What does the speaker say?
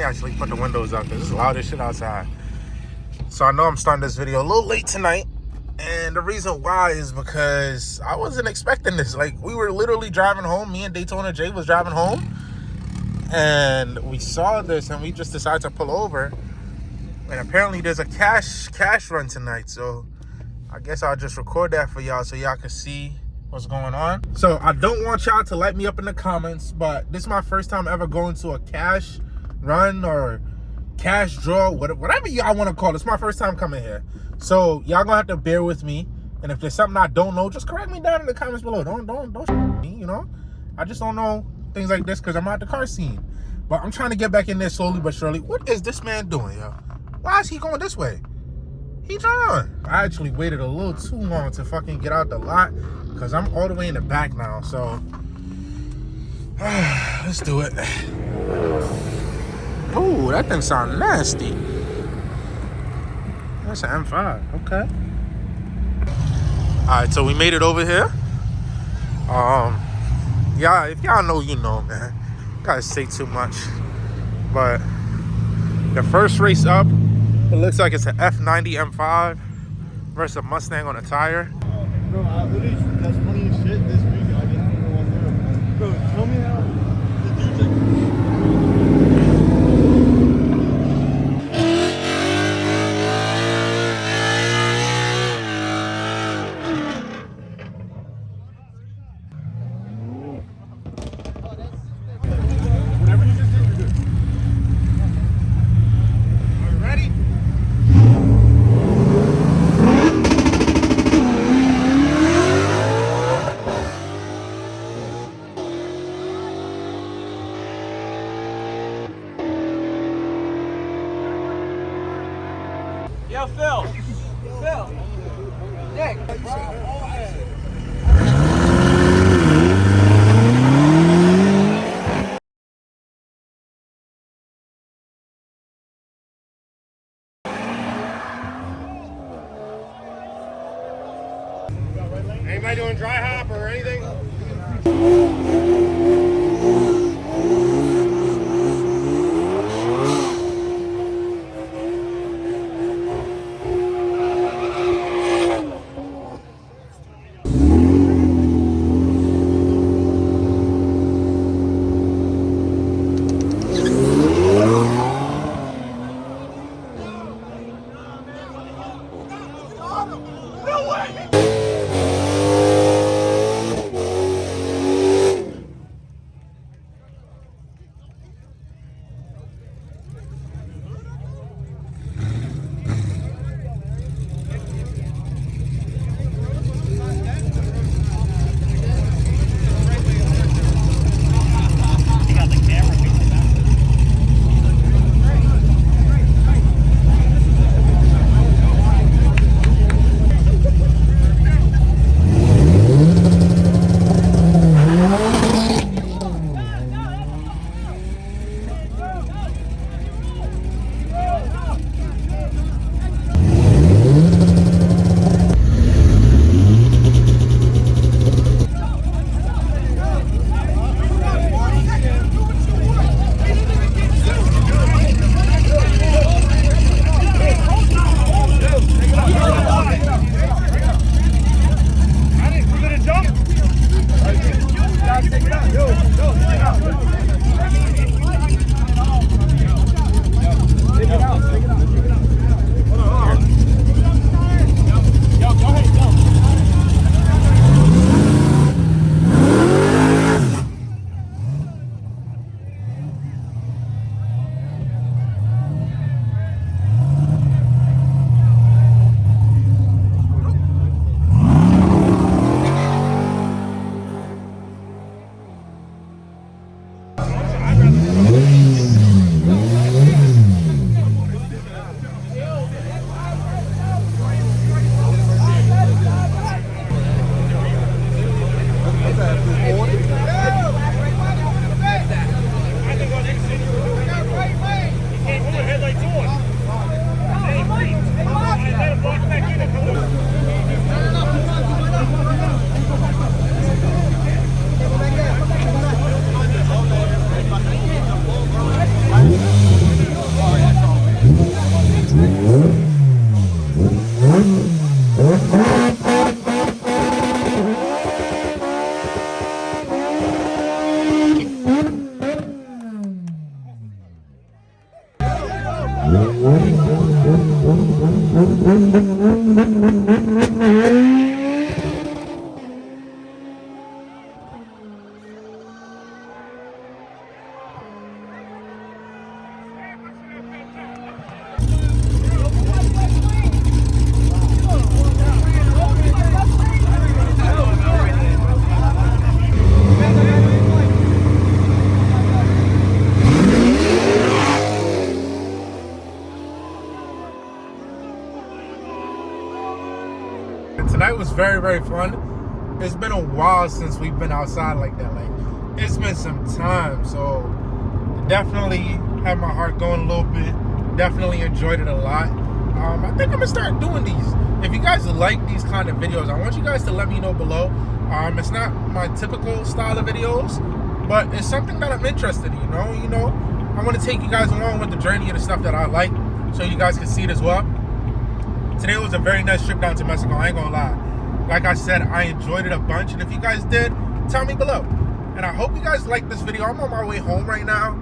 me actually put the windows up because it's loud as shit outside. So I know I'm starting this video a little late tonight. And the reason why is because I wasn't expecting this. Like, we were literally driving home. Me and Daytona Jay was driving home. And we saw this and we just decided to pull over. And apparently there's a cash run tonight. So I guess I'll just record that for y'all so y'all can see what's going on. So I don't want y'all to light me up in the comments, but this is my first time ever going to a cash run or cash draw, whatever y'all want to call it. It's my first time coming here. So y'all gonna have to bear with me. And if there's something I don't know, just correct me down in the comments below. Don't me, you know? I just don't know things like this because I'm at the car scene. But I'm trying to get back in there slowly but surely. What is this man doing, yo? Why is he going this way? He driving. I actually waited a little too long to fucking get out the lot because I'm all the way in the back now. So let's do it. Oh, that thing sounds nasty. That's an M5. Okay. All right, so we made it over here. Yeah, if y'all know, you know, man. Gotta say too much. But the first race up, it looks like it's an F90 M5 versus a Mustang on a tire. Bro, I literally, that's funny as shit this week. I just don't know what they're. Bro, tell me how the dude's like. Whatever you just did, you're good. Are you ready? Yo, Phil. Nick. Anybody doing dry hop or anything? very, very fun. It's been a while since we've been outside like that. Like, it's been some time. So definitely had my heart going a little bit. Definitely enjoyed it a lot. I think I'm gonna start doing these. If you guys like these kind of videos, I want you guys to let me know below. It's not my typical style of videos, but it's something that I'm interested in, you know. I want to take you guys along with the journey of the stuff that I like, so you guys can see it as well. Today was a very nice trip down to Mexico, I ain't gonna lie. Like I said, I enjoyed it a bunch, and if you guys did, tell me below. And I hope you guys liked this video. I'm on my way home right now.